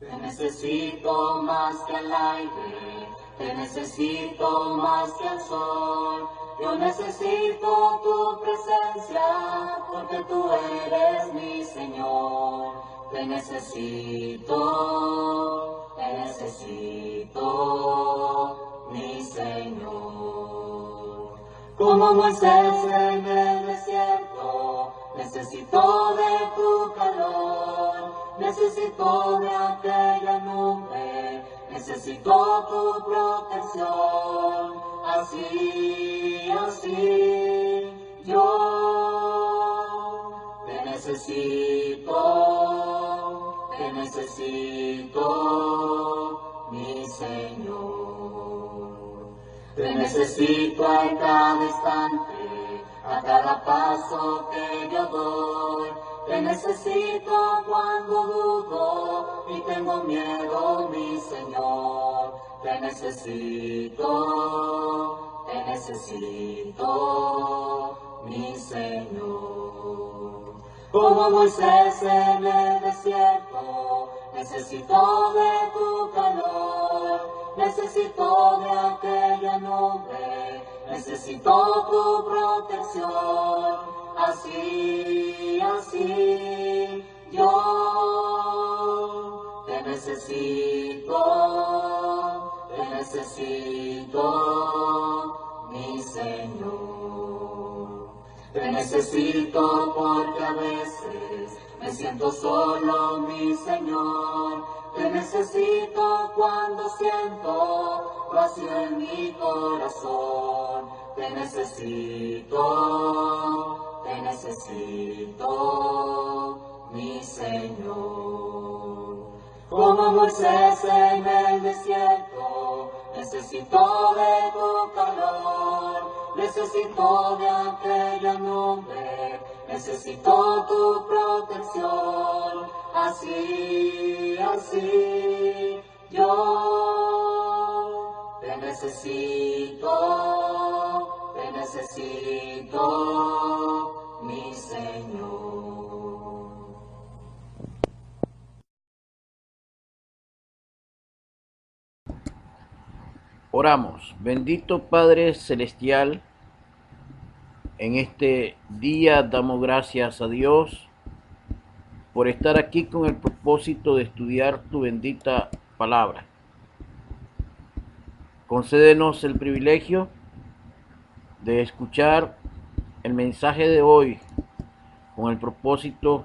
Te necesito más que al aire, te necesito más que al sol. Yo necesito tu presencia, porque tú eres mi Señor. Te necesito, mi Señor. Como Moisés en el desierto, necesito de tu calor, necesito de aquella nube, necesito tu protección. Así, yo te necesito, mi Señor. Te necesito a cada instante, a cada paso que yo doy. Te necesito cuando dudo y tengo miedo, mi Señor. Te necesito, mi Señor. Como Moisés en el desierto, necesito de tu calor, necesito de aquella nube, necesito tu protección. Así, yo te necesito, mi Señor. Te necesito porque a veces me siento solo, mi Señor. Te necesito cuando siento vacío en mi corazón. Te necesito, mi Señor. Como Moisés en el desierto, necesito de tu calor, necesito de aquella nube, necesito tu protección. Así, yo te necesito, mi Señor. Oramos. Bendito Padre Celestial, en este día damos gracias a Dios por estar aquí con el propósito de estudiar tu bendita palabra. Concédenos el privilegio de escuchar el mensaje de hoy con el propósito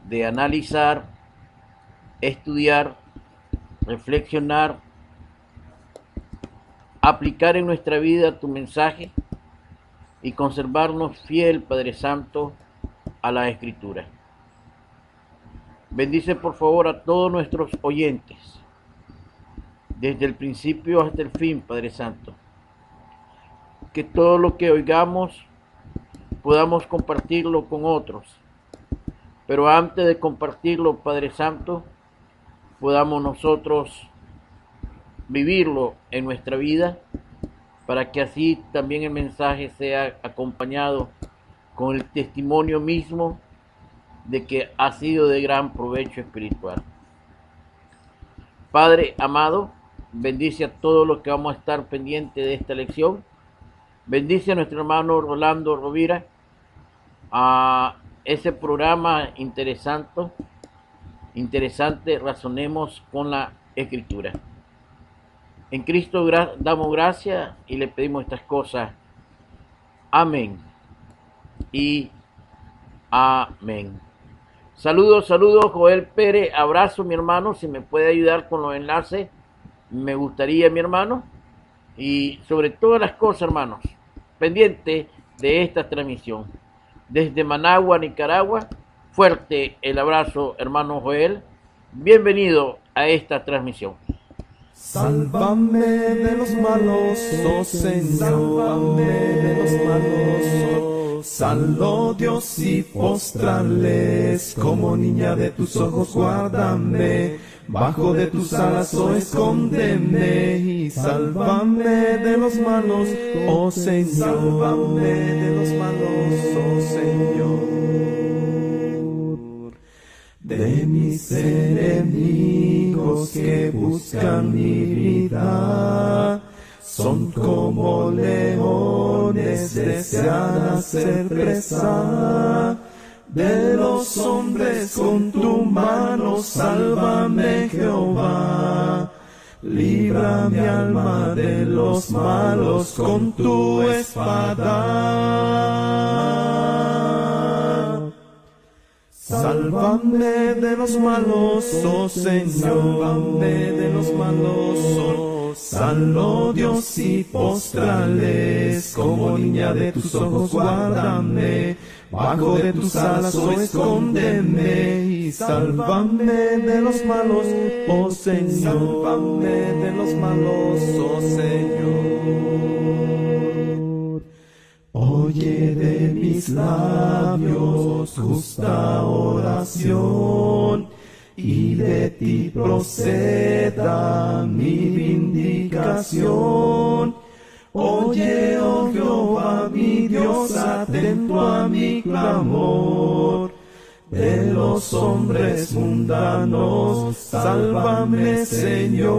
de analizar, estudiar, reflexionar, aplicar en nuestra vida tu mensaje y conservarnos fiel, Padre Santo, a la Escritura. Bendice por favor a todos nuestros oyentes, desde el principio hasta el fin, Padre Santo. Que todo lo que oigamos podamos compartirlo con otros, pero antes de compartirlo, Padre Santo, podamos nosotros vivirlo en nuestra vida, para que así también el mensaje sea acompañado con el testimonio mismo de que ha sido de gran provecho espiritual. Padre amado, bendice a todos los que vamos a estar pendientes de esta lección. Bendice a nuestro hermano Rolando Rovira, a ese programa interesante, Razonemos con la Escritura. En Cristo damos gracias y le pedimos estas cosas. Amén y amén. Saludos, Joel Pérez. Abrazo, mi hermano. Si me puede ayudar con los enlaces, me gustaría, mi hermano. Y sobre todas las cosas, hermanos, pendiente de esta transmisión. Desde Managua, Nicaragua, fuerte el abrazo, hermano Joel. Bienvenido a esta transmisión. Sálvame de los malos, oh Señor, sálvame de los malos, oh. Salvo Dios y postrarles, como niña de tus ojos guárdame, bajo de tus alas, oh escóndeme, y sálvame de los malos, oh Señor, sálvame de los malos, oh Señor. De mis enemigos los que buscan mi vida. Son como leones, desean hacer presa de los hombres. Con tu mano sálvame, Jehová. Libra mi alma de los malos con tu espada. Sálvame de los malos, oh Señor. Sálvame de los malos. Salvo Dios y póstrales, como niña de tus ojos guárdame, bajo de tus alas oh escóndeme, y sálvame de los malos, oh Señor. Sálvame de los malos, oh Señor. Oye de mis labios justa oración, y de ti proceda mi vindicación. Oye, oh Jehová, mi Dios, atento a mi clamor. De los hombres mundanos, sálvame, Señor.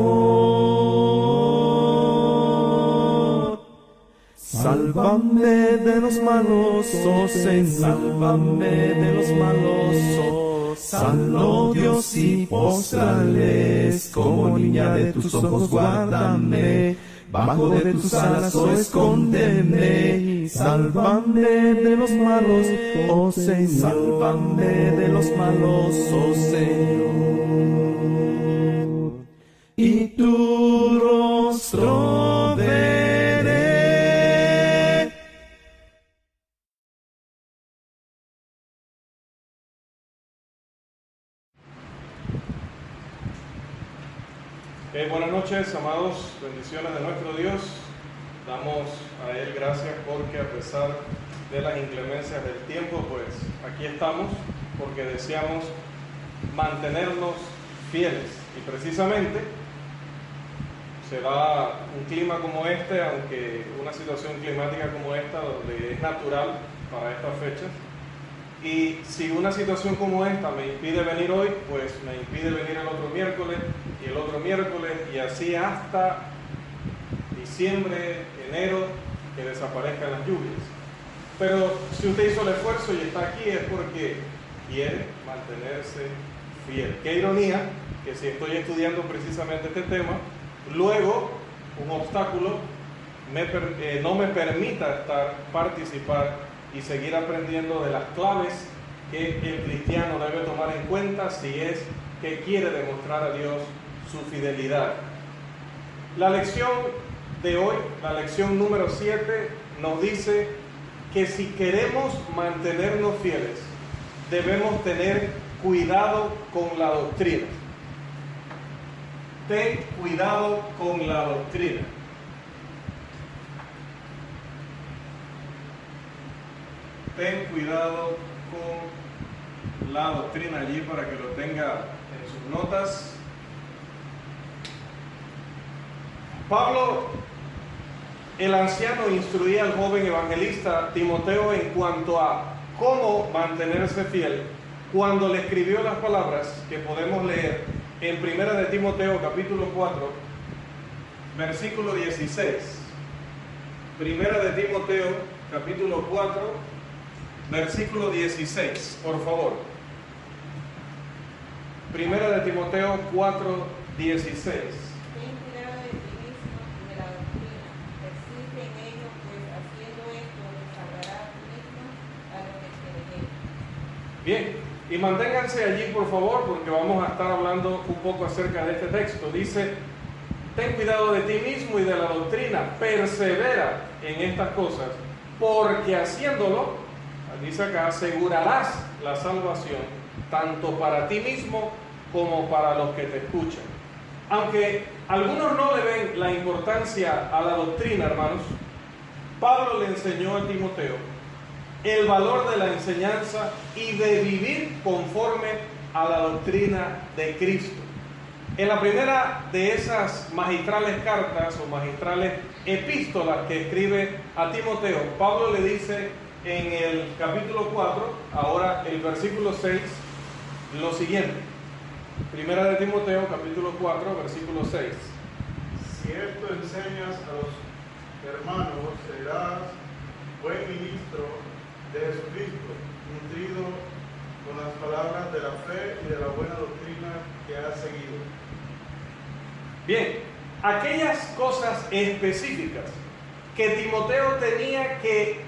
Sálvame de los malos, oh Señor. Sálvame de los malos, oh Salvo Dios y póstrales, como niña de tus ojos guárdame, bajo de tus alas oh escóndeme, y sálvame de los malos, oh Señor. Sálvame de los malos, oh Señor. Y tu rostro veré. Buenas noches, amados, bendiciones de nuestro Dios. Damos a Él gracias porque a pesar de las inclemencias del tiempo, pues aquí estamos porque deseamos mantenernos fieles. Y precisamente se da un clima como este, aunque una situación climática como esta, donde es natural para estas fechas. Y si una situación como esta me impide venir hoy, pues me impide venir el otro miércoles y el otro miércoles, y así hasta diciembre, enero, que desaparezcan las lluvias. Pero si usted hizo el esfuerzo y está aquí es porque quiere mantenerse fiel. Qué ironía que si estoy estudiando precisamente este tema, luego un obstáculo no me permita participar y seguir aprendiendo de las claves que el cristiano debe tomar en cuenta si es que quiere demostrar a Dios su fidelidad. La lección de hoy, la lección número 7, nos dice que si queremos mantenernos fieles, debemos tener cuidado con la doctrina. Ten cuidado con la doctrina. Ten cuidado con la doctrina allí para que lo tenga en sus notas. Pablo, el anciano, instruía al joven evangelista Timoteo en cuanto a cómo mantenerse fiel cuando le escribió las palabras que podemos leer en 1 de Timoteo capítulo 4, versículo 16. 1 de Timoteo capítulo 4, versículo 16, por favor. 1 de Timoteo 4, 16. Ten cuidado de ti mismo y de la doctrina. Persiste en ello, pues haciendo esto te salvarás a ti mismo a los que creen. Bien, y manténganse allí, por favor, porque vamos a estar hablando un poco acerca de este texto. Dice: ten cuidado de ti mismo y de la doctrina, persevera en estas cosas, porque haciéndolo, dice acá, asegurarás la salvación tanto para ti mismo como para los que te escuchan. Aunque algunos no le ven la importancia a la doctrina, hermanos, Pablo le enseñó a Timoteo el valor de la enseñanza y de vivir conforme a la doctrina de Cristo. En la primera de esas magistrales cartas o magistrales epístolas que escribe a Timoteo, Pablo le dice en el capítulo 4, ahora el versículo 6, lo siguiente: Primera de Timoteo, capítulo 4, versículo 6. Si esto enseñas a los hermanos, serás buen ministro de Jesucristo, nutrido con las palabras de la fe y de la buena doctrina que has seguido. Bien, aquellas cosas específicas que Timoteo tenía que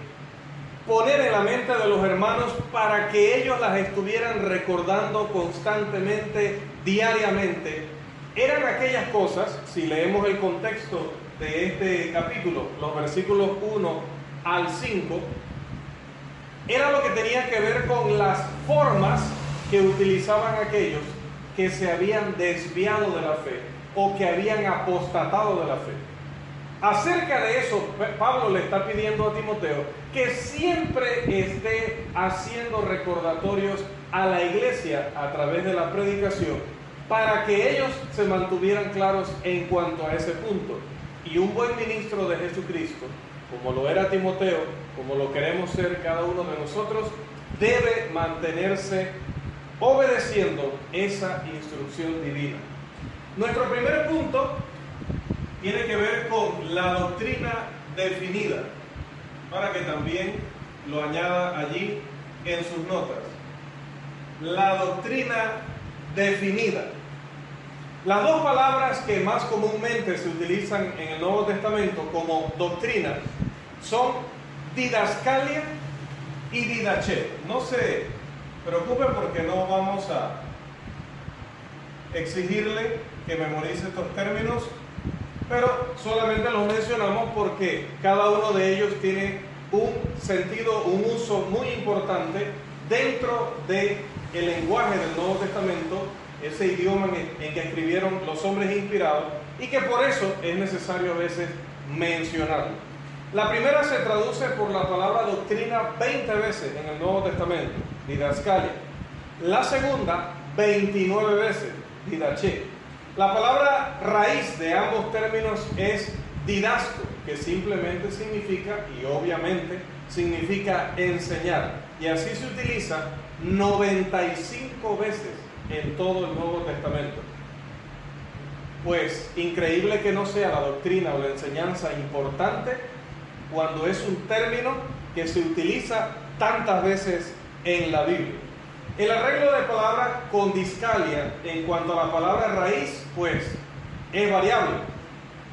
poner en la mente de los hermanos para que ellos las estuvieran recordando constantemente, diariamente, eran aquellas cosas, si leemos el contexto de este capítulo, los versículos 1 al 5, era lo que tenía que ver con las formas que utilizaban aquellos que se habían desviado de la fe o que habían apostatado de la fe. Acerca de eso, Pablo le está pidiendo a Timoteo que siempre esté haciendo recordatorios a la iglesia a través de la predicación para que ellos se mantuvieran claros en cuanto a ese punto. Y un buen ministro de Jesucristo, como lo era Timoteo, como lo queremos ser cada uno de nosotros, debe mantenerse obedeciendo esa instrucción divina. Nuestro primer punto tiene que ver con la doctrina definida, para que también lo añada allí en sus notas. La doctrina definida. Las dos palabras que más comúnmente se utilizan en el Nuevo Testamento como doctrina son didascalia y didache. No se preocupen porque no vamos a exigirle que memorice estos términos, pero solamente los mencionamos porque cada uno de ellos tiene un sentido, un uso muy importante dentro del lenguaje del Nuevo Testamento, ese idioma en que escribieron los hombres inspirados, y que por eso es necesario a veces mencionarlo. La primera se traduce por la palabra doctrina 20 veces en el Nuevo Testamento, didascalia. La segunda, 29 veces, didache. La palabra raíz de ambos términos es didasco, que simplemente significa, y obviamente significa enseñar. Y así se utiliza 95 veces en todo el Nuevo Testamento. Pues increíble que no sea la doctrina o la enseñanza importante cuando es un término que se utiliza tantas veces en la Biblia. El arreglo de palabras con discalia en cuanto a la palabra raíz, pues es variable.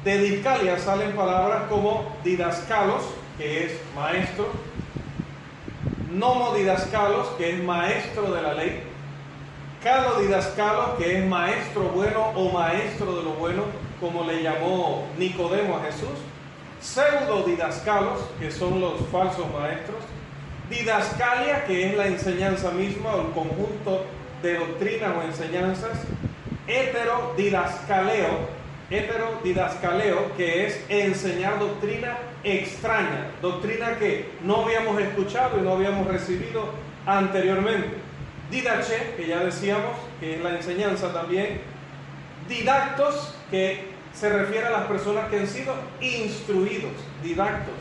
De discalia salen palabras como didascalos, que es maestro, nomodidascalos, que es maestro de la ley, calodidascalos, que es maestro bueno o maestro de lo bueno, como le llamó Nicodemo a Jesús, pseudodidascalos, que son los falsos maestros, didascalia, que es la enseñanza misma o el conjunto de doctrinas o enseñanzas, heterodidascaleo, que es enseñar doctrina extraña, doctrina que no habíamos escuchado y no habíamos recibido anteriormente. Didache, que ya decíamos que es la enseñanza también. Didactos, que se refiere a las personas que han sido instruidos, didactos.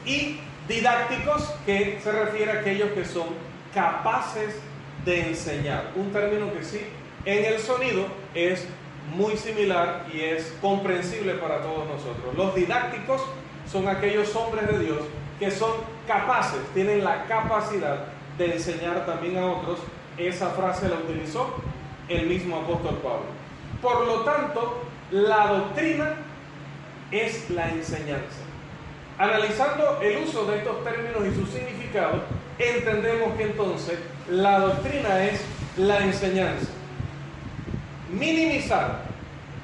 Y didácticos, que se refiere a aquellos que son capaces de enseñar. Un término que sí, en el sonido es muy similar y es comprensible para todos nosotros. Los didácticos son aquellos hombres de Dios que son capaces, tienen la capacidad de enseñar también a otros. Esa frase la utilizó el mismo apóstol Pablo. Por lo tanto, la doctrina es la enseñanza. Analizando el uso de estos términos y su significado, entendemos que entonces la doctrina es la enseñanza. Minimizar,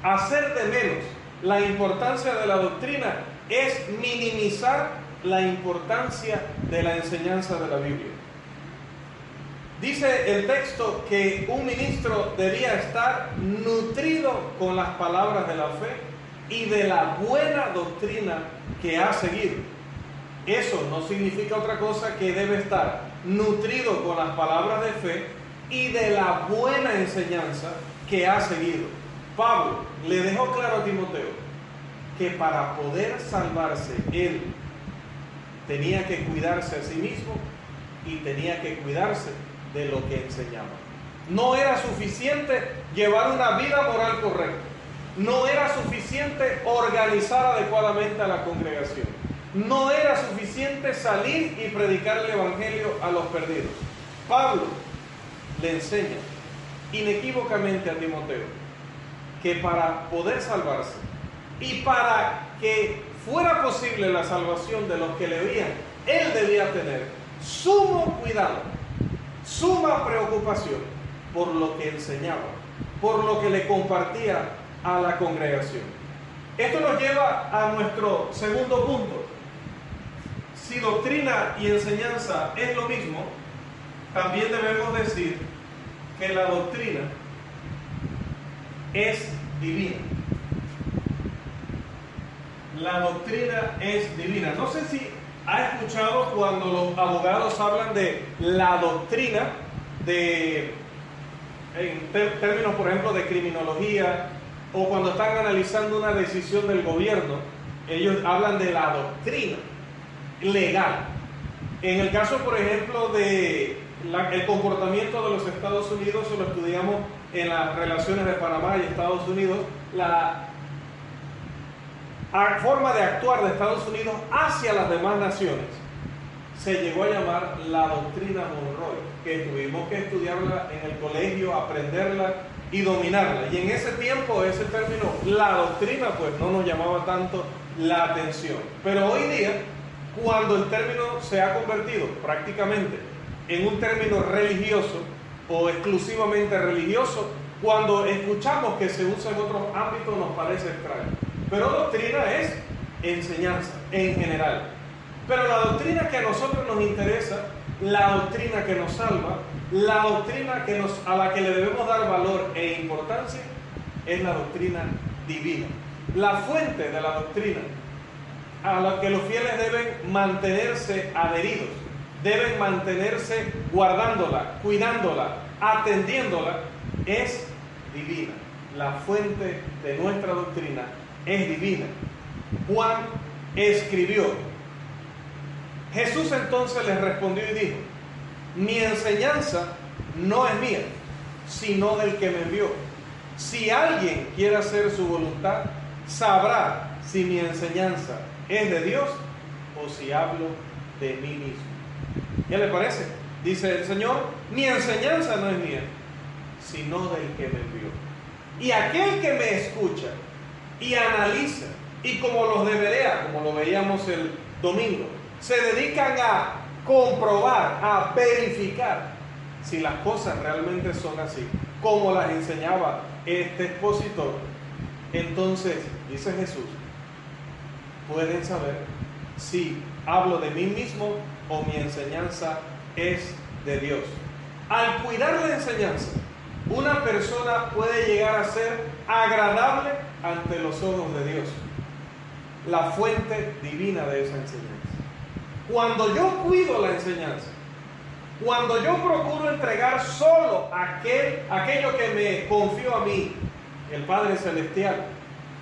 hacer de menos la importancia de la doctrina es minimizar la importancia de la enseñanza de la Biblia. Dice el texto que un ministro debía estar nutrido con las palabras de la fe y de la buena doctrina que ha seguido. Eso no significa otra cosa que debe estar nutrido con las palabras de fe y de la buena enseñanza que ha seguido. Pablo le dejó claro a Timoteo que para poder salvarse él tenía que cuidarse a sí mismo y tenía que cuidarse de lo que enseñaba. No era suficiente llevar una vida moral correcta. No era suficiente organizar adecuadamente a la congregación. No era suficiente salir y predicar el evangelio a los perdidos. Pablo le enseña inequívocamente a Timoteo que para poder salvarse y para que fuera posible la salvación de los que le oían, él debía tener sumo cuidado, suma preocupación por lo que enseñaba, por lo que le compartía a la congregación. Esto nos lleva a nuestro segundo punto. Si doctrina y enseñanza es lo mismo, también debemos decir que la doctrina es divina. La doctrina es divina. No sé si ha escuchado cuando los abogados hablan de la doctrina, en términos, por ejemplo, de criminología, o cuando están analizando una decisión del gobierno, ellos hablan de la doctrina legal. En el caso, por ejemplo, de el comportamiento de los Estados Unidos, lo estudiamos en las relaciones de Panamá y Estados Unidos, la forma de actuar de Estados Unidos hacia las demás naciones se llegó a llamar la doctrina Monroe, que tuvimos que estudiarla en el colegio, aprenderla y dominarla. Y en ese tiempo, ese término, la doctrina, pues no nos llamaba tanto la atención. Pero hoy día, cuando el término se ha convertido prácticamente en un término religioso o exclusivamente religioso, cuando escuchamos que se usa en otros ámbitos nos parece extraño. Pero doctrina es enseñanza en general. Pero la doctrina que a nosotros nos interesa, la doctrina que nos salva, la doctrina a la que le debemos dar valor e importancia, es la doctrina divina. La fuente de la doctrina a la que los fieles deben mantenerse adheridos, deben mantenerse guardándola, cuidándola, atendiéndola, es divina. La fuente de nuestra doctrina es divina. Juan escribió. Jesús entonces les respondió y dijo: mi enseñanza no es mía, sino del que me envió. Si alguien quiere hacer su voluntad, sabrá si mi enseñanza es de Dios o si hablo de mí mismo. ¿Qué le parece? Dice el Señor: mi enseñanza no es mía, sino del que me envió. Y aquel que me escucha y analiza, y como los de Berea, como lo veíamos el domingo, se dedican a comprobar, a verificar si las cosas realmente son así, como las enseñaba este expositor, entonces, dice Jesús, pueden saber si hablo de mí mismo o mi enseñanza es de Dios. Al cuidar la enseñanza, una persona puede llegar a ser agradable ante los ojos de Dios, la fuente divina de esa enseñanza. Cuando yo cuido la enseñanza, cuando yo procuro entregar solo aquello que me confió a mí, el Padre Celestial,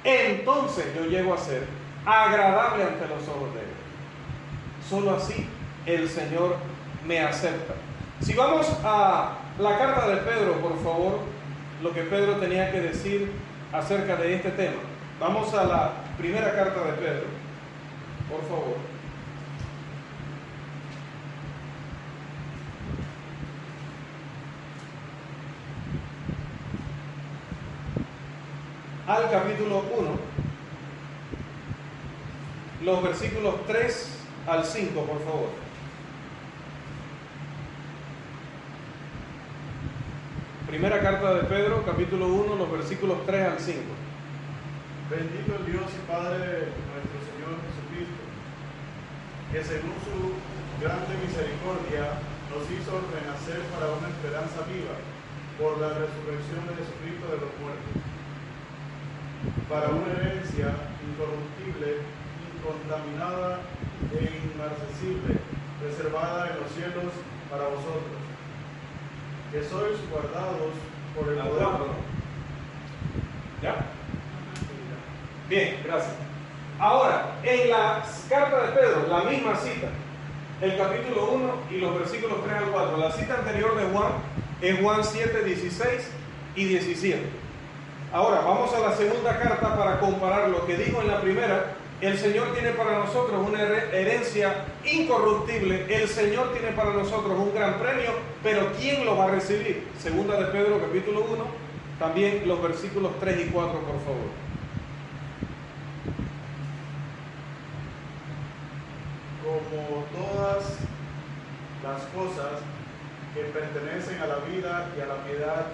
entonces yo llego a ser agradable ante los ojos de Él. Solo así el Señor me acepta. Si vamos a la carta de Pedro, por favor, lo que Pedro tenía que decir acerca de este tema. Vamos a la primera carta de Pedro, por favor. Al capítulo 1, los versículos 3 al 5, por favor. Primera carta de Pedro, capítulo 1, los versículos 3 al 5. Bendito el Dios y Padre de nuestro Señor Jesucristo, que según su grande misericordia nos hizo renacer para una esperanza viva por la resurrección de Jesucristo de los muertos, para una herencia incorruptible, incontaminada e inmarcesible, reservada en los cielos para vosotros, que sois guardados por el poder. ¿Ya? Bien, gracias. Ahora, en la carta de Pedro, la misma cita, el capítulo 1 y los versículos 3 al 4. La cita anterior de Juan es Juan 7, 16 y 17. Ahora, vamos a la segunda carta para comparar lo que dijo en la primera. El Señor tiene para nosotros una herencia incorruptible. El Señor tiene para nosotros un gran premio, pero ¿quién lo va a recibir? Segunda de Pedro, capítulo 1, también los versículos 3 y 4, por favor. Como todas las cosas que pertenecen a la vida y a la piedad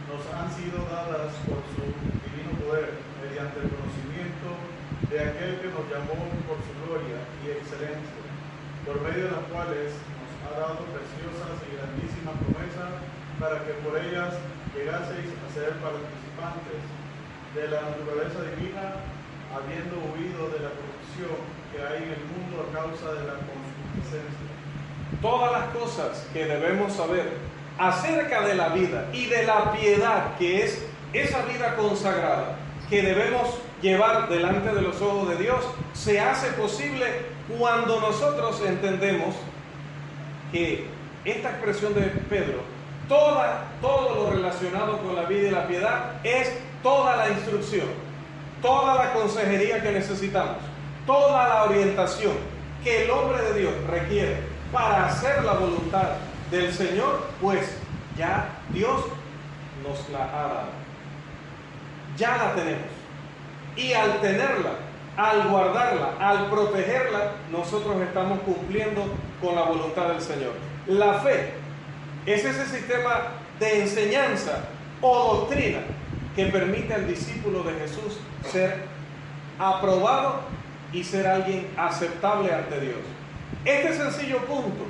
nos han sido dadas por su divino poder, mediante el conocimiento de aquel que nos llamó por su gloria y excelencia, por medio de las cuales nos ha dado preciosas y grandísimas promesas, para que por ellas llegaseis a ser participantes de la naturaleza divina, habiendo huido de la corrupción que hay en el mundo a causa de la concupiscencia. Todas las cosas que debemos saber acerca de la vida y de la piedad, que es esa vida consagrada que debemos llevar delante de los ojos de Dios, se hace posible cuando nosotros entendemos que esta expresión de Pedro, todo lo relacionado con la vida y la piedad, es toda la instrucción, toda la consejería que necesitamos, toda la orientación que el hombre de Dios requiere para hacer la voluntad del Señor, pues ya Dios nos la ha dado. Ya la tenemos. Y al tenerla, al guardarla, al protegerla, nosotros estamos cumpliendo con la voluntad del Señor. La fe es ese sistema de enseñanza o doctrina que permite al discípulo de Jesús ser aprobado y ser alguien aceptable ante Dios. Este sencillo punto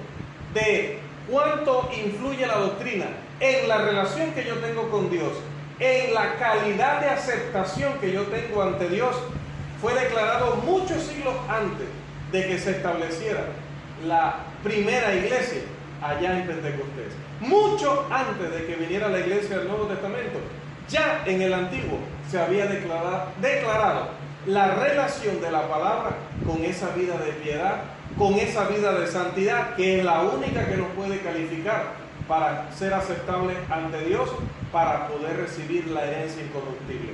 de cuánto influye la doctrina en la relación que yo tengo con Dios, en la calidad de aceptación que yo tengo ante Dios, fue declarado muchos siglos antes de que se estableciera la primera iglesia allá en Pentecostés. Mucho antes de que viniera la iglesia del Nuevo Testamento, ya en el Antiguo se había declarado la relación de la palabra con esa vida de piedad, con esa vida de santidad, que es la única que nos puede calificar para ser aceptable ante Dios, para poder recibir la herencia incorruptible.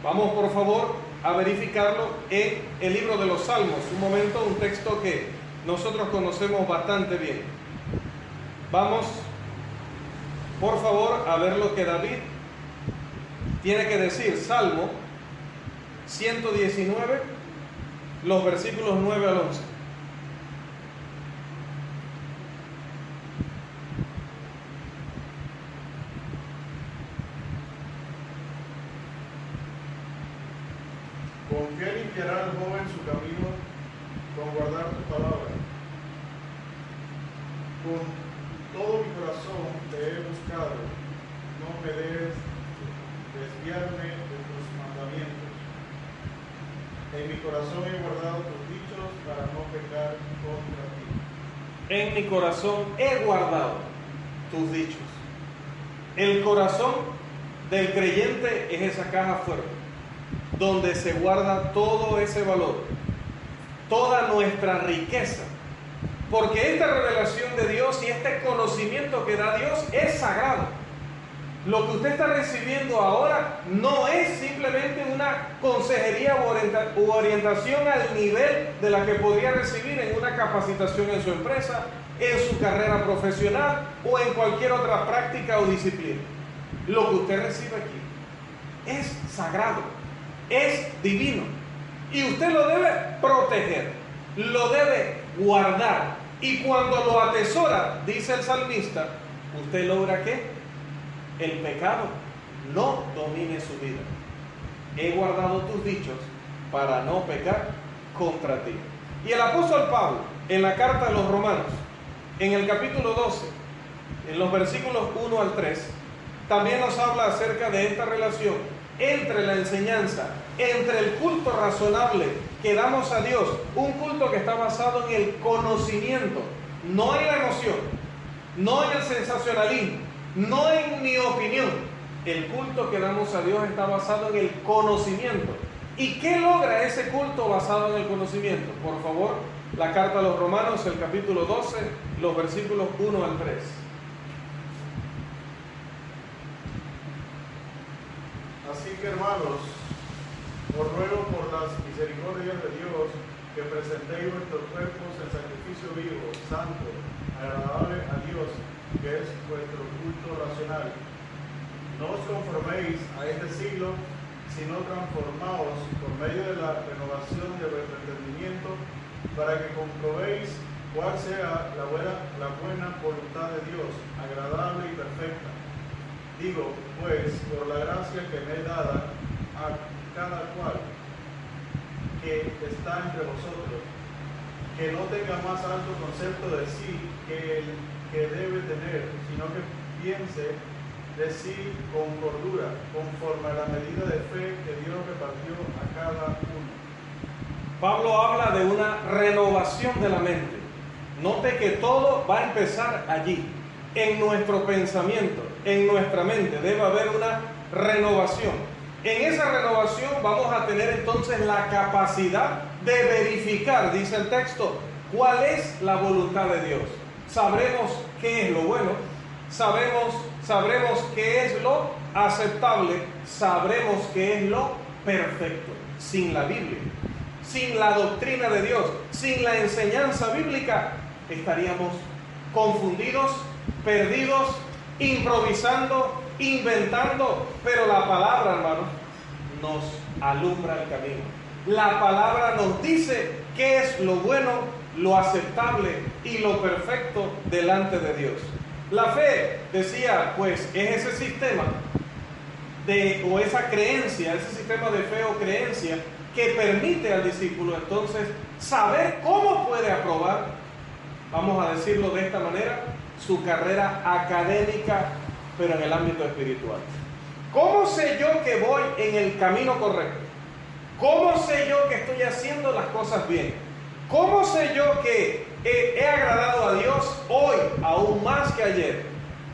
Vamos por favor a verificarlo en el libro de los Salmos. Un momento, un texto que nosotros conocemos bastante bien. Vamos por favor a ver lo que David tiene que decir. Salmo 119, los versículos 9 al 11. ¿Con qué limpiará el joven su camino? Con guardar tu palabra. Con todo mi corazón te he buscado, no me dejes desviarme de tus mandamientos. En mi corazón he guardado tus dichos para no pecar contra ti. En mi corazón he guardado tus dichos. El corazón del creyente es esa caja fuerte, donde se guarda todo ese valor, toda nuestra riqueza, porque esta revelación de Dios y este conocimiento que da Dios es sagrado. Lo que usted está recibiendo ahora no es simplemente una consejería u orientación al nivel de la que podría recibir en una capacitación en su empresa, en su carrera profesional o en cualquier otra práctica o disciplina. Lo que usted recibe aquí es sagrado, es divino, y usted lo debe proteger, lo debe guardar, y cuando lo atesora, dice el salmista, usted logra ¿qué? El pecado no domine su vida. He guardado tus dichos para no pecar contra ti. Y el apóstol Pablo, en la carta a los Romanos, en el capítulo 12, en los versículos 1 al 3, también nos habla acerca de esta relación entre la enseñanza, entre el culto razonable que damos a Dios, un culto que está basado en el conocimiento, no en la emoción, no en el sensacionalismo, no en mi opinión. El culto que damos a Dios está basado en el conocimiento ¿Y qué logra ese culto basado en el conocimiento? Por favor, la carta a los Romanos, el capítulo 12, los versículos 1 al 3. Así que, hermanos, os ruego por las misericordias de Dios que presentéis vuestros cuerpos en sacrificio vivo, santo, agradable a Dios, que es vuestro culto racional. No os conforméis a este siglo, sino transformaos por medio de la renovación de vuestro entendimiento, para que comprobéis cuál sea la buena voluntad de Dios, agradable y perfecta. Digo, pues, por la gracia que me es dada a cada cual que está entre vosotros, que no tenga más alto concepto de sí que el que debe tener, sino que piense de sí con cordura, conforme a la medida de fe que Dios repartió a cada uno. Pablo habla de una renovación de la mente. Note que todo va a empezar allí, en nuestro pensamiento, en nuestra mente. Debe haber una renovación. En esa renovación vamos a tener entonces la capacidad de verificar, dice el texto, cuál es la voluntad de Dios. Sabremos qué es lo bueno, sabremos qué es lo aceptable, sabremos qué es lo perfecto. Sin la Biblia, sin la doctrina de Dios, sin la enseñanza bíblica, estaríamos confundidos, perdidos, improvisando, inventando, pero la palabra, hermanos, nos alumbra el camino. La palabra nos dice qué es lo bueno, lo aceptable y lo perfecto delante de Dios. La fe, decía, pues es ese sistema o esa creencia, ese sistema de fe o creencia que permite al discípulo entonces saber cómo puede aprobar, vamos a decirlo de esta manera, su carrera académica, pero en el ámbito espiritual. ¿Cómo sé yo que voy en el camino correcto? ¿Cómo sé yo que estoy haciendo las cosas bien? ¿Cómo sé yo que he agradado a Dios hoy aún más que ayer?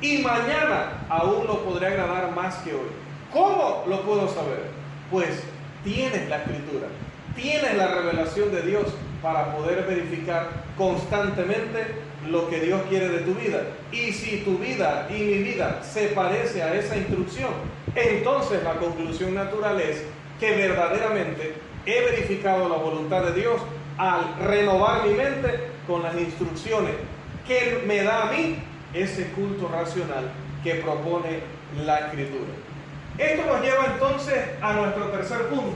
Y mañana aún lo podré agradar más que hoy. ¿Cómo lo puedo saber? Pues tienes la Escritura, tienes la revelación de Dios para poder verificar constantemente lo que Dios quiere de tu vida. Y si tu vida y mi vida se parece a esa instrucción, entonces la conclusión natural es que verdaderamente he verificado la voluntad de Dios al renovar mi mente con las instrucciones que me da a mí ese culto racional que propone la Escritura. Esto nos lleva entonces a nuestro tercer punto.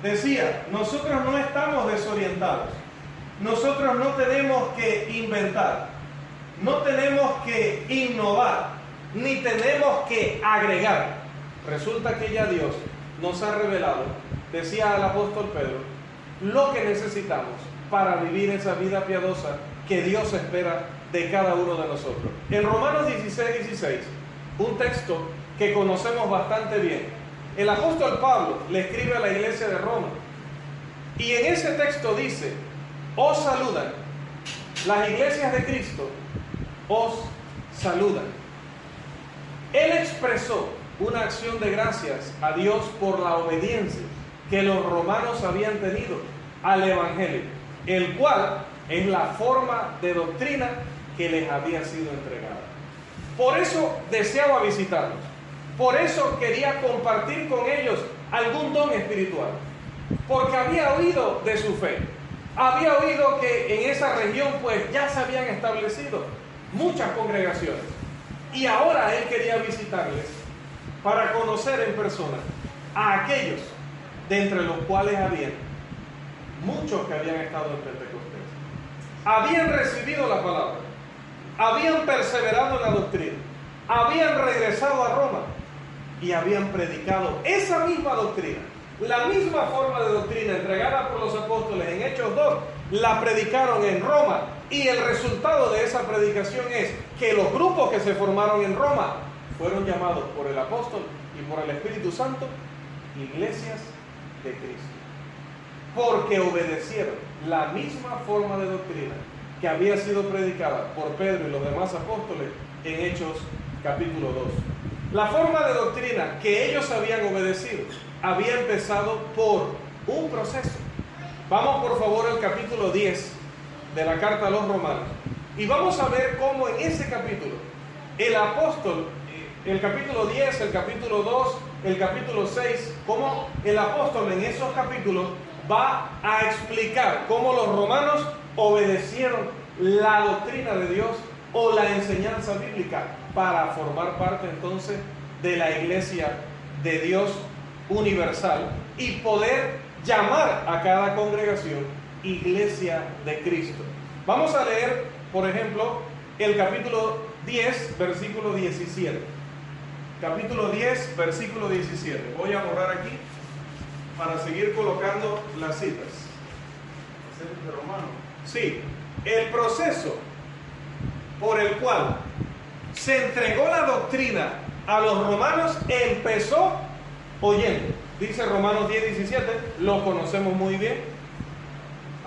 Decía, nosotros no estamos desorientados. Nosotros no tenemos que inventar, no tenemos que innovar, ni tenemos que agregar. Resulta que ya Dios nos ha revelado, decía el apóstol Pedro, lo que necesitamos para vivir esa vida piadosa que Dios espera de cada uno de nosotros. En Romanos 16:16, un texto que conocemos bastante bien, el apóstol Pablo le escribe a la iglesia de Roma, y en ese texto dice: os saludan, las iglesias de Cristo os saludan. Él expresó una acción de gracias a Dios por la obediencia que los romanos habían tenido al Evangelio, el cual es la forma de doctrina que les había sido entregada. Por eso deseaba visitarlos, por eso quería compartir con ellos algún don espiritual, porque había oído de su fe. Había oído que en esa región pues ya se habían establecido muchas congregaciones, y ahora él quería visitarles para conocer en persona a aquellos de entre los cuales habían muchos que habían estado en Pentecostés, habían recibido la palabra, habían perseverado en la doctrina, habían regresado a Roma y habían predicado esa misma doctrina. La misma forma de doctrina entregada por los apóstoles en Hechos 2, la predicaron en Roma, y el resultado de esa predicación es que los grupos que se formaron en Roma fueron llamados por el apóstol y por el Espíritu Santo iglesias de Cristo, porque obedecieron la misma forma de doctrina que había sido predicada por Pedro y los demás apóstoles en Hechos capítulo 2. La forma de doctrina que ellos habían obedecido había empezado por un proceso. Vamos por favor al capítulo 10 de la carta a los Romanos y vamos a ver cómo en ese capítulo el apóstol, el capítulo 10, el capítulo 2, el capítulo 6, cómo el apóstol en esos capítulos va a explicar cómo los romanos obedecieron la doctrina de Dios o la enseñanza bíblica para formar parte entonces de la iglesia de Dios universal y poder llamar a cada congregación iglesia de Cristo. Vamos a leer, por ejemplo, el capítulo 10, versículo 17. Capítulo 10, versículo 17. Voy a borrar aquí para seguir colocando las citas. ¿Es el de Romano? Sí, el proceso por el cual se entregó la doctrina a los romanos empezó oyendo. Dice Romanos 10, 17, lo conocemos muy bien.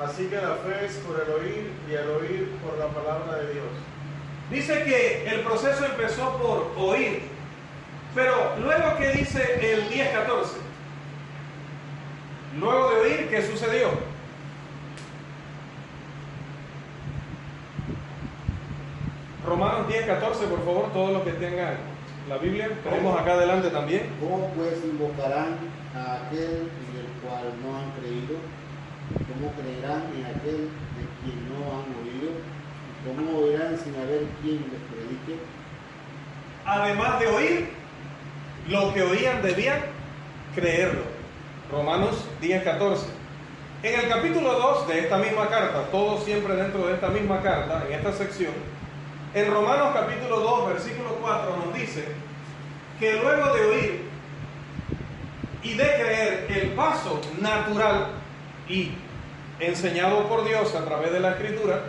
Así que la fe es por el oír y el oír por la palabra de Dios. Dice que el proceso empezó por oír, pero luego, ¿qué dice el 10, 14? Luego de oír, ¿qué sucedió? Romanos 10, 14, por favor, todos los que tengan la Biblia. Tenemos acá adelante también. ¿Cómo pues invocarán a aquel en el cual no han creído? ¿Cómo creerán en aquel de quien no han oído? ¿Y cómo oirán sin haber quien les predique? Además de oír, lo que oían debían creerlo. Romanos 10, 14. En el capítulo 2 de esta misma carta, todo siempre dentro de esta misma carta, en esta sección, en Romanos capítulo 2, versículo 4 nos dice que luego de oír y de creer, el paso natural y enseñado por Dios a través de la Escritura,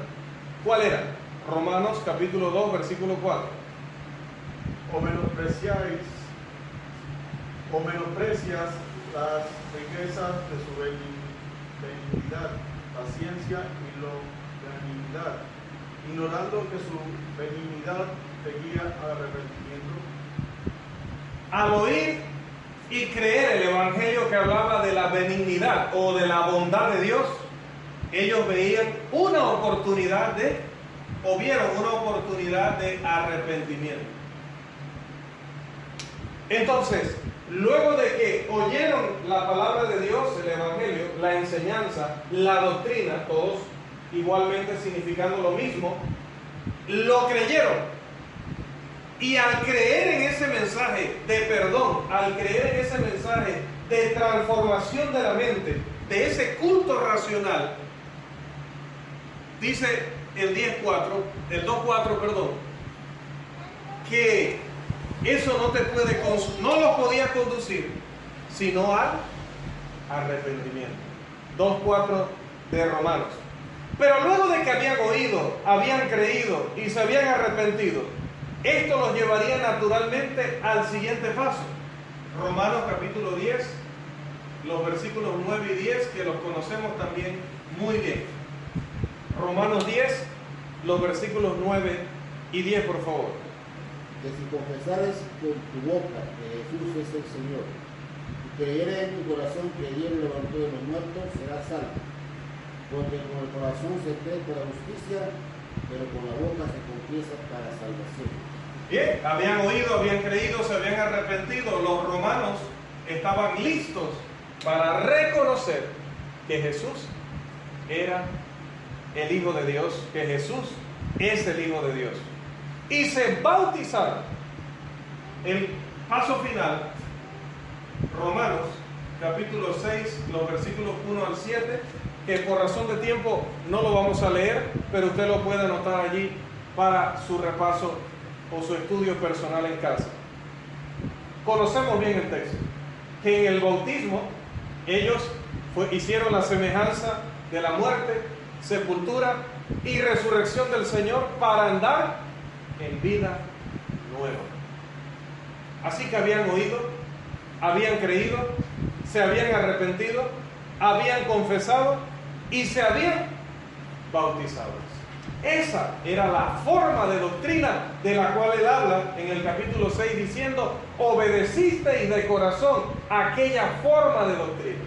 ¿cuál era? Romanos capítulo 2, versículo 4. O menosprecias las riquezas de su benignidad, paciencia y longanimidad, ignorando que su benignidad te guía al arrepentimiento. Al oír y creer el evangelio que hablaba de la benignidad o de la bondad de Dios, ellos veían una oportunidad o vieron una oportunidad de arrepentimiento. Entonces, luego de que oyeron la palabra de Dios, el evangelio, la enseñanza, la doctrina, todos igualmente significando lo mismo, lo creyeron. Y al creer en ese mensaje de perdón, al creer en ese mensaje de transformación de la mente, de ese culto racional, dice el 2.4, que eso no los podía conducir sino al arrepentimiento. 2.4 de Romanos. Pero luego de que habían oído, habían creído y se habían arrepentido, esto los llevaría naturalmente al siguiente paso. Romanos capítulo 10, los versículos 9 y 10, que los conocemos también muy bien. Romanos 10, los versículos 9 y 10, por favor. Que si confesares con tu boca que Jesús es el Señor, y creyeres en tu corazón que Dios lo levantó de los muertos, serás salvo. Porque con el corazón se cree para justicia, pero con la boca se confiesa para salvación. Bien, habían oído, habían creído, se habían arrepentido. Los romanos estaban listos para reconocer que Jesús era el Hijo de Dios, que Jesús es el Hijo de Dios. Y se bautizaron. El paso final, Romanos capítulo 6, los versículos 1 al 7, que por razón de tiempo no lo vamos a leer, pero usted lo puede anotar allí para su repaso o su estudio personal en casa. Conocemos bien el texto, que en el bautismo ellos hicieron la semejanza de la muerte, sepultura y resurrección del Señor para andar en vida nueva. Así que habían oído, habían creído, se habían arrepentido, habían confesado y se habían bautizado. Esa era la forma de doctrina de la cual él habla en el capítulo 6 diciendo, obedecisteis de corazón aquella forma de doctrina.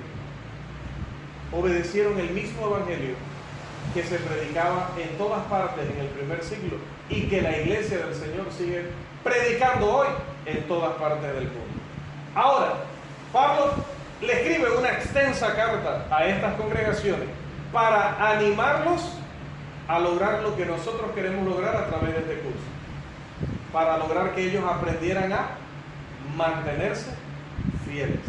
Obedecieron el mismo evangelio que se predicaba en todas partes en el primer siglo y que la iglesia del Señor sigue predicando hoy en todas partes del mundo. Ahora, Pablo le escribe una extensa carta a estas congregaciones para animarlos a lograr lo que nosotros queremos lograr a través de este curso, para lograr que ellos aprendieran a mantenerse fieles.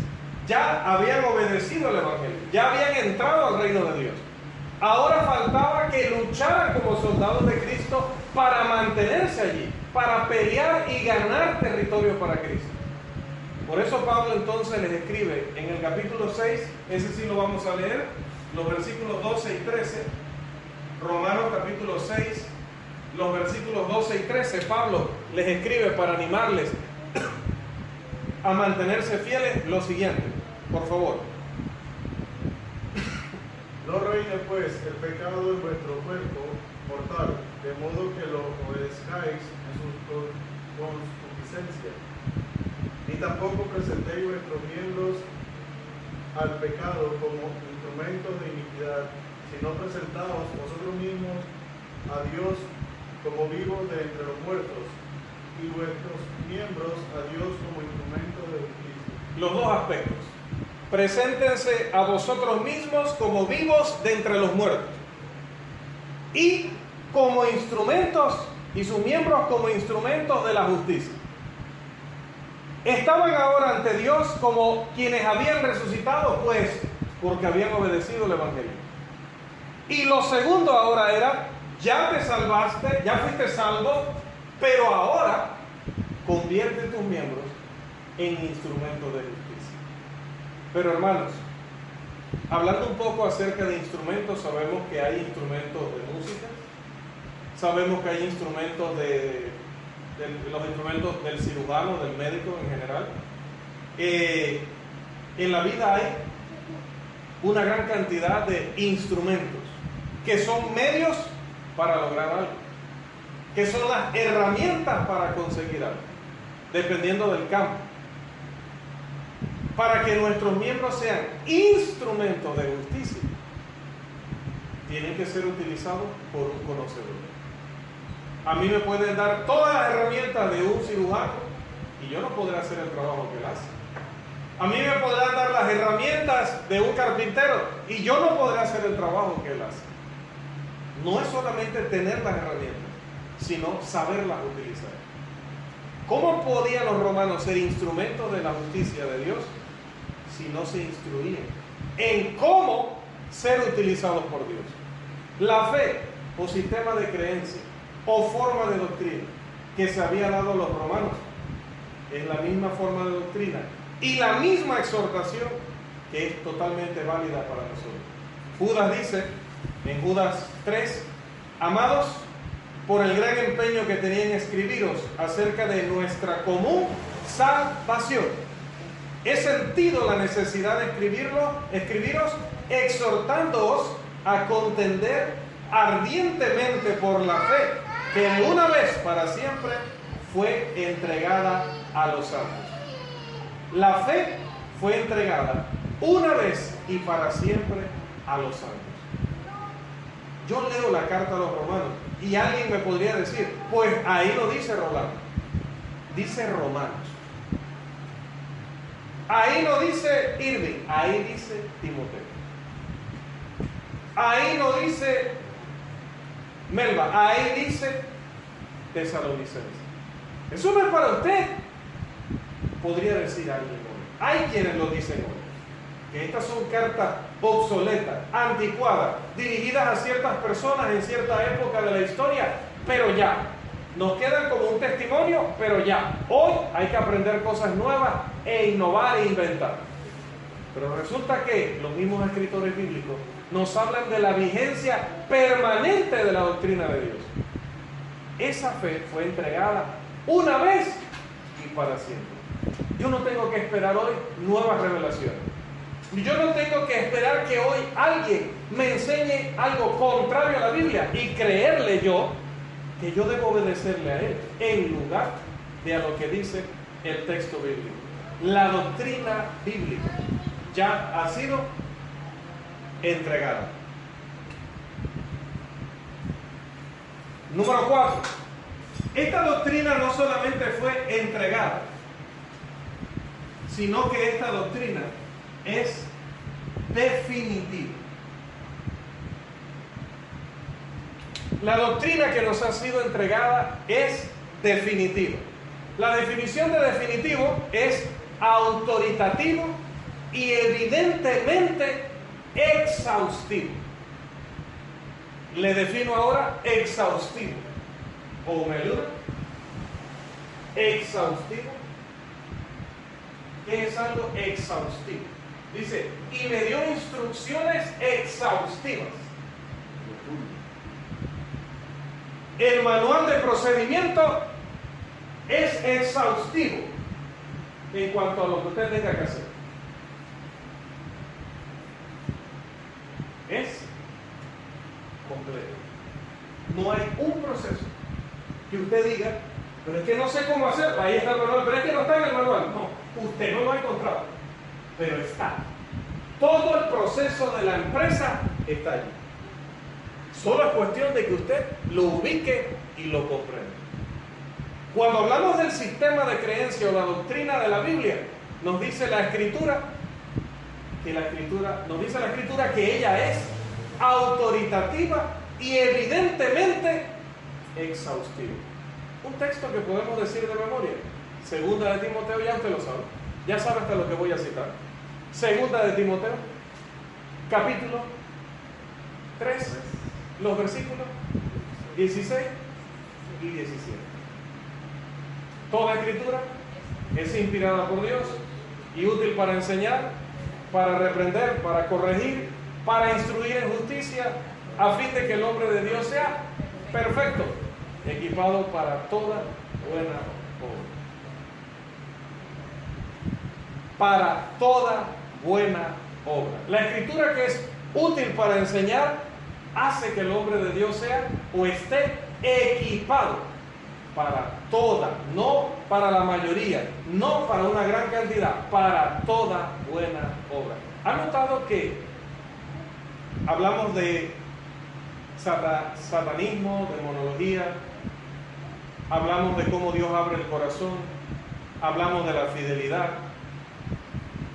Ya habían obedecido el evangelio, ya habían entrado al reino de Dios. Ahora faltaba que lucharan como soldados de Cristo para mantenerse allí, para pelear y ganar territorio para Cristo. Por eso Pablo entonces les escribe en el capítulo 6, ese sí lo vamos a leer, los versículos 12 y 13, Romanos capítulo 6, los versículos 12 y 13, Pablo les escribe para animarles a mantenerse fieles lo siguiente, por favor. No reine pues el pecado en vuestro cuerpo mortal, de modo que lo obedezcáis en su concupiscencia. Ni tampoco presentéis vuestros miembros al pecado como instrumentos de iniquidad, sino presentaos vosotros mismos a Dios como vivos de entre los muertos, y vuestros miembros a Dios como instrumentos de justicia. Los dos aspectos. Preséntense a vosotros mismos como vivos de entre los muertos y como instrumentos, y sus miembros como instrumentos de la justicia. Estaban ahora ante Dios como quienes habían resucitado, pues porque habían obedecido el evangelio. Y lo segundo ahora era, ya te salvaste, ya fuiste salvo, pero ahora convierte tus miembros en instrumentos de justicia. Pero hermanos, hablando un poco acerca de instrumentos, sabemos que hay instrumentos de música, sabemos que hay instrumentos los instrumentos del cirujano, del médico en general. En la vida hay una gran cantidad de instrumentos que son medios para lograr algo, que son las herramientas para conseguir algo, dependiendo del campo. Para que nuestros miembros sean instrumentos de justicia, tienen que ser utilizados por un conocedor. A mí me pueden dar todas las herramientas de un cirujano y yo no podré hacer el trabajo que él hace. A mí me podrán dar las herramientas de un carpintero y yo no podré hacer el trabajo que él hace. No es solamente tener las herramientas, sino saberlas utilizar. ¿Cómo podían los romanos ser instrumentos de la justicia de Dios si no se instruían en cómo ser utilizados por Dios? La fe o sistema de creencia o forma de doctrina que se había dado a los romanos es la misma forma de doctrina y la misma exhortación que es totalmente válida para nosotros. Judas dice en Judas 3, amados, por el gran empeño que tenía en escribiros acerca de nuestra común salvación, he sentido la necesidad de escribiros exhortándoos a contender ardientemente por la fe que una vez para siempre fue entregada a los santos. La fe fue entregada una vez y para siempre a los santos. Yo leo la carta a los romanos y alguien me podría decir, pues ahí lo dice Rolando, dice Romanos. Ahí no dice Irving, ahí dice Timoteo. Ahí no dice Melba, ahí dice Tesalonicenses. Eso no es para usted, podría decir alguien hoy. Hay quienes lo dicen hoy, que estas son cartas obsoletas, anticuadas, dirigidas a ciertas personas en cierta época de la historia, pero ya, nos quedan como un testimonio, pero ya, hoy hay que aprender cosas nuevas e innovar e inventar. Pero resulta que los mismos escritores bíblicos nos hablan de la vigencia permanente de la doctrina de Dios. Esa fe fue entregada una vez y para siempre. Yo no tengo que esperar hoy nuevas revelaciones. Yo no tengo que esperar que hoy alguien me enseñe algo contrario a la Biblia y creerle yo que yo debo obedecerle a él en lugar de a lo que dice el texto bíblico. La doctrina bíblica ya ha sido entregada. Número 4. Esta doctrina no solamente fue entregada, sino que esta doctrina es definitiva. La doctrina que nos ha sido entregada es definitiva. La definición de definitivo es autoritativo y evidentemente exhaustivo. Le defino ahora exhaustivo. ¿O me ayuda? Exhaustivo. ¿Qué es algo exhaustivo? Dice, y me dio instrucciones exhaustivas. El manual de procedimiento es exhaustivo en cuanto a lo que usted tenga que hacer. Es completo. No hay un proceso que usted diga, pero es que no sé cómo hacerlo. Ahí está el manual, pero es que no está en el manual. No, usted no lo ha encontrado, pero está. Todo el proceso de la empresa está allí. Solo es cuestión de que usted lo ubique y lo comprenda. Cuando hablamos del sistema de creencia o la doctrina de la Biblia, nos dice la Escritura que ella es autoritativa y evidentemente exhaustivo. Un texto que podemos decir de memoria. Segunda de Timoteo, ya usted lo sabe. Ya sabe hasta lo que voy a citar. Segunda de Timoteo, capítulo 3, los versículos 16 y 17. Toda escritura es inspirada por Dios y útil para enseñar, para reprender, para corregir, para instruir en justicia, a fin de que el hombre de Dios sea perfecto, equipado para toda buena obra. Para toda buena obra. La escritura que es útil para enseñar hace que el hombre de Dios sea o esté equipado para toda, no para la mayoría, no para una gran cantidad, para toda buena obra. ¿Han notado que hablamos de satanismo, demonología, hablamos de cómo Dios abre el corazón, hablamos de la fidelidad,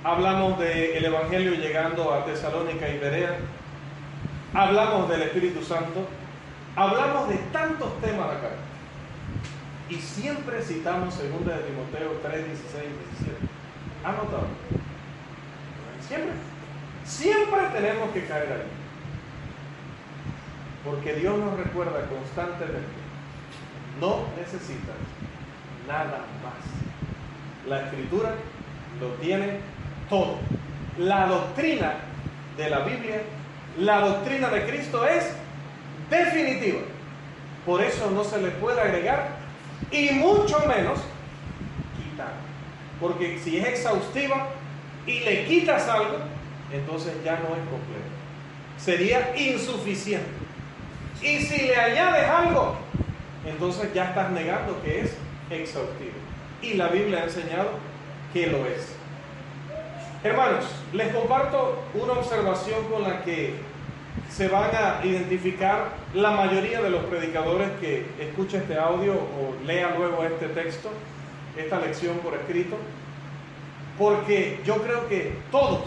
hablamos del Evangelio llegando a Tesalónica y Berea, hablamos del Espíritu Santo, hablamos de tantos temas acá y siempre citamos 2 de Timoteo 3, 16 y 17. ¿Han notado? Siempre tenemos que caer ahí, porque Dios nos recuerda constantemente: no necesitas nada más. La Escritura lo tiene todo. La doctrina de la Biblia, la doctrina de Cristo es definitiva. Por eso no se le puede agregar y mucho menos quitar. Porque si es exhaustiva y le quitas algo, entonces ya no es completo. Sería insuficiente. Y si le añades algo, entonces ya estás negando que es exhaustivo. Y la Biblia ha enseñado que lo es. Hermanos, les comparto una observación con la que se van a identificar la mayoría de los predicadores que escuchen este audio o lean luego este texto, esta lección por escrito, porque yo creo que todos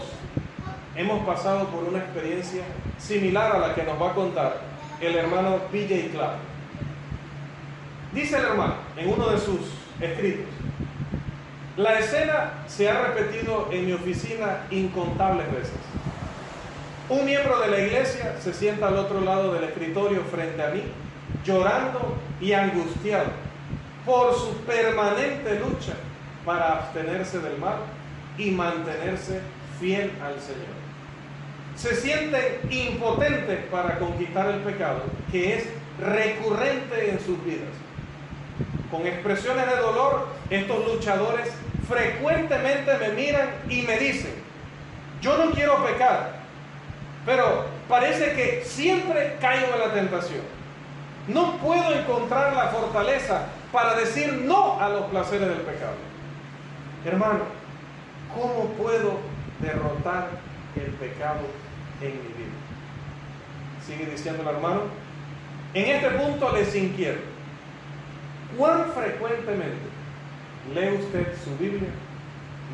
hemos pasado por una experiencia similar a la que nos va a contar el hermano B.J. Clark. Dice el hermano en uno de sus escritos: la escena se ha repetido en mi oficina incontables veces. Un miembro de la iglesia se sienta al otro lado del escritorio frente a mí, llorando y angustiado por su permanente lucha para abstenerse del mal y mantenerse fiel al Señor. Se sienten impotentes para conquistar el pecado, que es recurrente en sus vidas. Con expresiones de dolor, estos luchadores frecuentemente me miran y me dicen: yo no quiero pecar, pero parece que siempre caigo en la tentación. No puedo encontrar la fortaleza para decir no a los placeres del pecado. Hermano, ¿cómo puedo derrotar el pecado en mi vida? Sigue diciendo el hermano. En este punto les inquiero. ¿Cuán frecuentemente lee usted su Biblia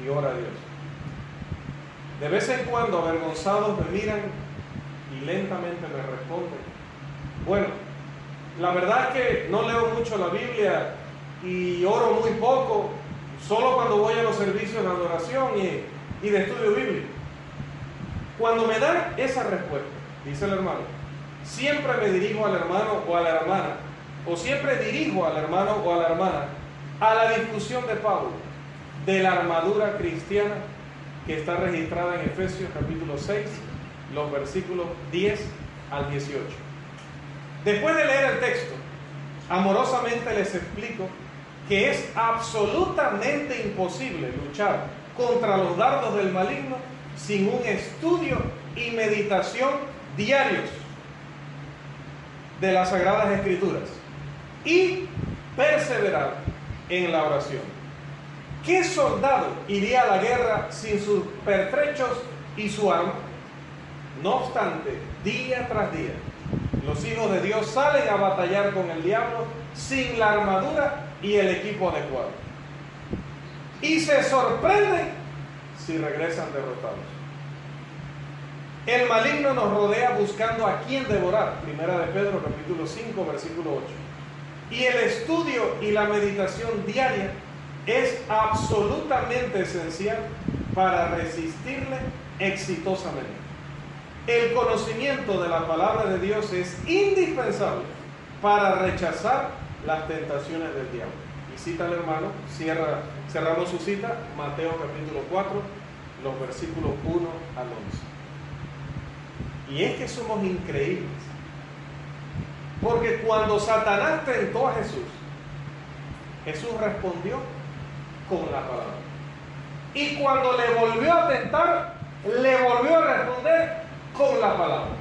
y ora a Dios? De vez en cuando, avergonzados, me miran y lentamente me responden: bueno, la verdad es que no leo mucho la Biblia y oro muy poco, solo cuando voy a los servicios de adoración y de estudio bíblico. Cuando me dan esa respuesta, dice el hermano, siempre me dirijo al hermano o a la hermana, o siempre dirijo al hermano o a la hermana a la discusión de Pablo de la armadura cristiana que está registrada en Efesios capítulo 6, los versículos 10 al 18. Después de leer el texto, amorosamente les explico que es absolutamente imposible luchar contra los dardos del maligno sin un estudio y meditación diarios de las Sagradas Escrituras y perseverar en la oración. ¿Qué soldado iría a la guerra sin sus pertrechos y su arma? No obstante, día tras día, los hijos de Dios salen a batallar con el diablo sin la armadura y el equipo adecuado. Y se sorprenden si regresan derrotados. El maligno nos rodea buscando a quién devorar. Primera de Pedro, capítulo 5, versículo 8. Y el estudio y la meditación diaria es absolutamente esencial para resistirle exitosamente. El conocimiento de la palabra de Dios es indispensable para rechazar las tentaciones del diablo. Y cita el hermano, cerramos su cita, Mateo capítulo 4, los versículos 1 al 11. Y es que somos increíbles, porque cuando Satanás tentó a Jesús, Jesús respondió con la palabra. Y cuando le volvió a tentar, le volvió a responder con la palabra.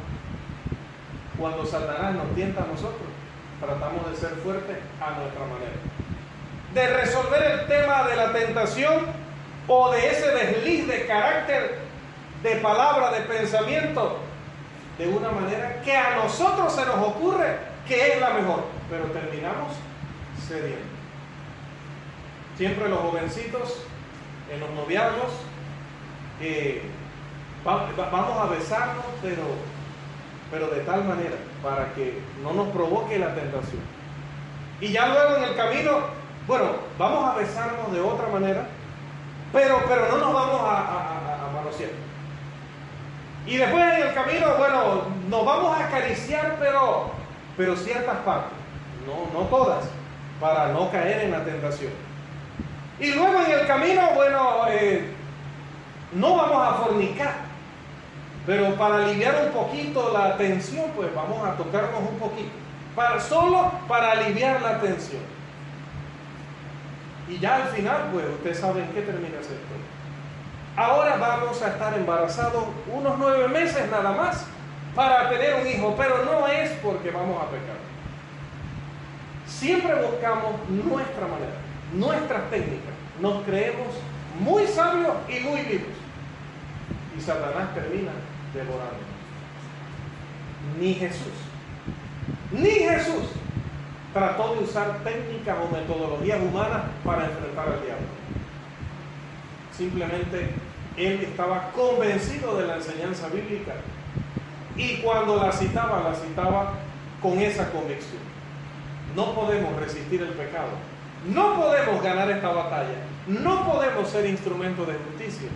Cuando Satanás nos tienta a nosotros, tratamos de ser fuertes a nuestra manera, de resolver el tema de la tentación o de ese desliz de carácter, de palabra, de pensamiento, de una manera que a nosotros se nos ocurre que es la mejor, pero terminamos cediendo. Siempre los jovencitos en los noviazgos vamos a besarnos, pero de tal manera para que no nos provoque la tentación. Y ya luego en el camino, bueno, vamos a besarnos de otra manera, pero no nos vamos a manosear. Y después en el camino, bueno, nos vamos a acariciar, pero ciertas partes, no todas, para no caer en la tentación. Y luego en el camino, bueno, no vamos a fornicar, pero para aliviar un poquito la tensión, pues vamos a tocarnos un poquito, solo para aliviar la tensión. Y ya al final, pues ustedes saben qué termina esa historia. Ahora vamos a estar embarazados unos 9 meses nada más para tener un hijo, pero no es porque vamos a pecar. Siempre buscamos nuestra manera, nuestras técnicas. Nos creemos muy sabios y muy vivos. Y Satanás termina devorándonos. Ni Jesús trató de usar técnicas o metodologías humanas para enfrentar al diablo. Simplemente él estaba convencido de la enseñanza bíblica y cuando la citaba con esa convicción. No podemos resistir el pecado, no podemos ganar esta batalla, no podemos ser instrumentos de justicia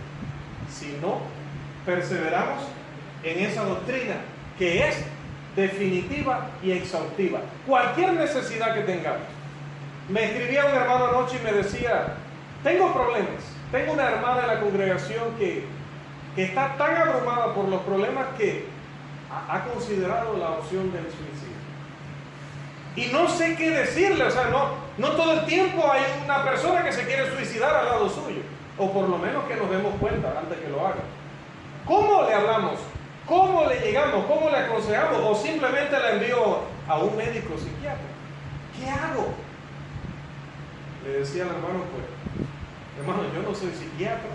si no perseveramos en esa doctrina que es definitiva y exhaustiva. Cualquier necesidad que tengamos. Me escribía un hermano anoche y me decía: tengo problemas. Tengo una hermana en la congregación que está tan abrumada por los problemas que ha considerado la opción del suicidio. Y no sé qué decirle, o sea, no todo el tiempo hay una persona que se quiere suicidar al lado suyo, o por lo menos que nos demos cuenta antes que lo haga. ¿Cómo le hablamos? ¿Cómo le llegamos? ¿Cómo le aconsejamos? ¿O simplemente la envío a un médico psiquiatra? ¿Qué hago? Le decía al hermano, pues, hermano, yo no soy psiquiatra,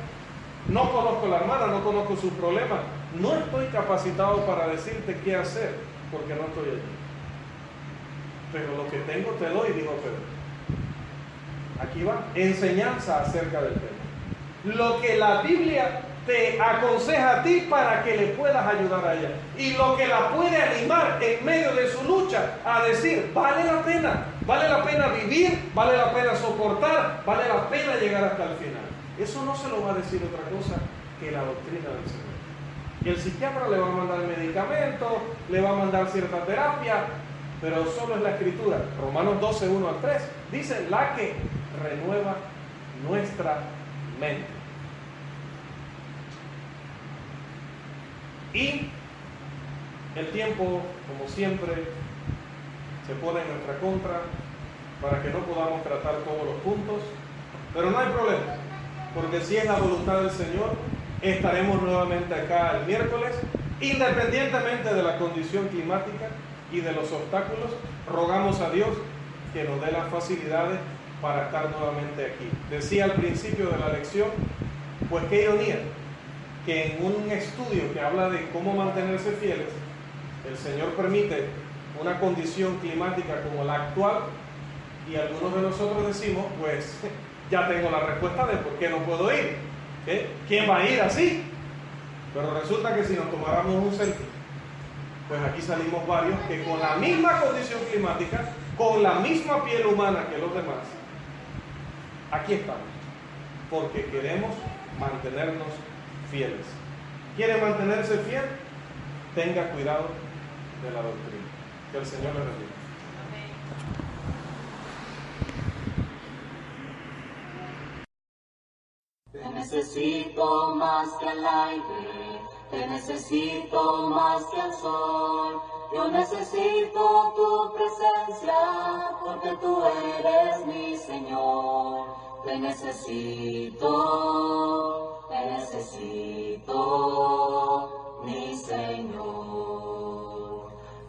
no conozco a la hermana, no conozco sus problemas, no estoy capacitado para decirte qué hacer, porque no estoy allí. Pero lo que tengo te doy, dijo Pedro. Aquí va, enseñanza acerca del tema. Lo que la Biblia te aconseja a ti para que le puedas ayudar a ella. Y lo que la puede animar en medio de su lucha a decir, vale la pena vivir, vale la pena soportar, vale la pena llegar hasta el final. Eso no se lo va a decir otra cosa que la doctrina del Señor. Y el psiquiatra le va a mandar medicamentos, le va a mandar cierta terapia, pero solo es la Escritura. Romanos 12, 1 al 3, dice la que renueva nuestra mente. Y el tiempo, como siempre, se pone en nuestra contra para que no podamos tratar todos los puntos, pero no hay problema, porque si es la voluntad del Señor, estaremos nuevamente acá el miércoles, independientemente de la condición climática y de los obstáculos. Rogamos a Dios que nos dé las facilidades para estar nuevamente aquí. Decía al principio de la lección, pues qué ironía, que en un estudio que habla de cómo mantenerse fieles, el Señor permite una condición climática como la actual, y algunos de nosotros decimos, pues ya tengo la respuesta de por qué no puedo ir. ¿Quién va a ir así? Pero resulta que si nos tomáramos un selfie, pues aquí salimos varios que con la misma condición climática, con la misma piel humana que los demás, aquí estamos, porque queremos mantenernos fieles. ¿Quiere mantenerse fiel? Tenga cuidado de la doctrina. Que el Señor le bendiga. Te necesito más que el aire, te necesito más que el sol. Yo necesito tu presencia, porque tú eres mi Señor. Te necesito, mi Señor.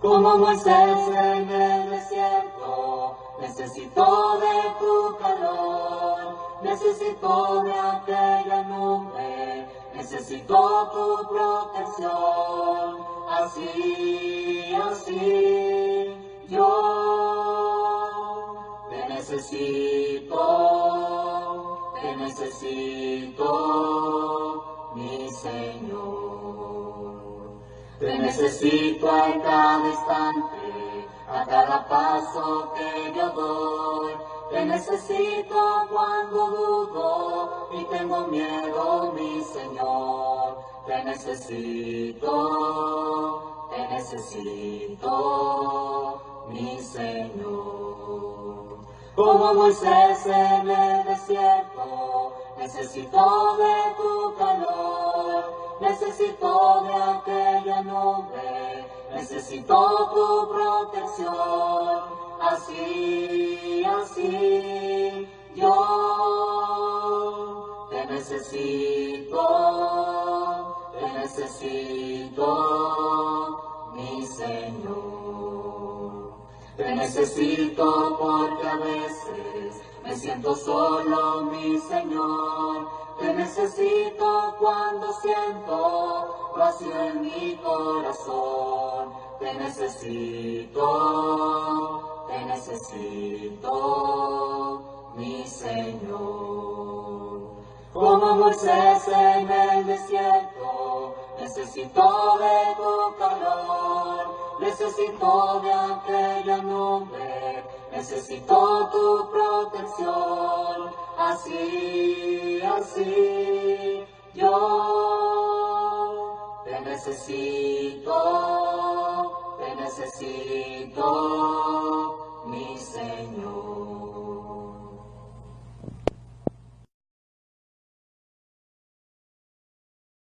Como Moisés en el desierto, necesito de tu calor, necesito de aquella nube, necesito tu protección. Así, yo te necesito, mi Señor. Te necesito a cada instante, a cada paso que yo doy. Te necesito cuando dudo y tengo miedo, mi Señor. Te necesito, mi Señor. Como Moisés en el desierto, necesito de tu calor, necesito de aquella nube, necesito tu protección. Así, yo te necesito, mi Señor. Te necesito porque a veces me siento solo, mi Señor. Te necesito cuando siento vacío en mi corazón. Te necesito, mi Señor. Como Moisés en el desierto, necesito de tu calor, necesito de aquella nube, necesito tu protección. Así, yo te necesito,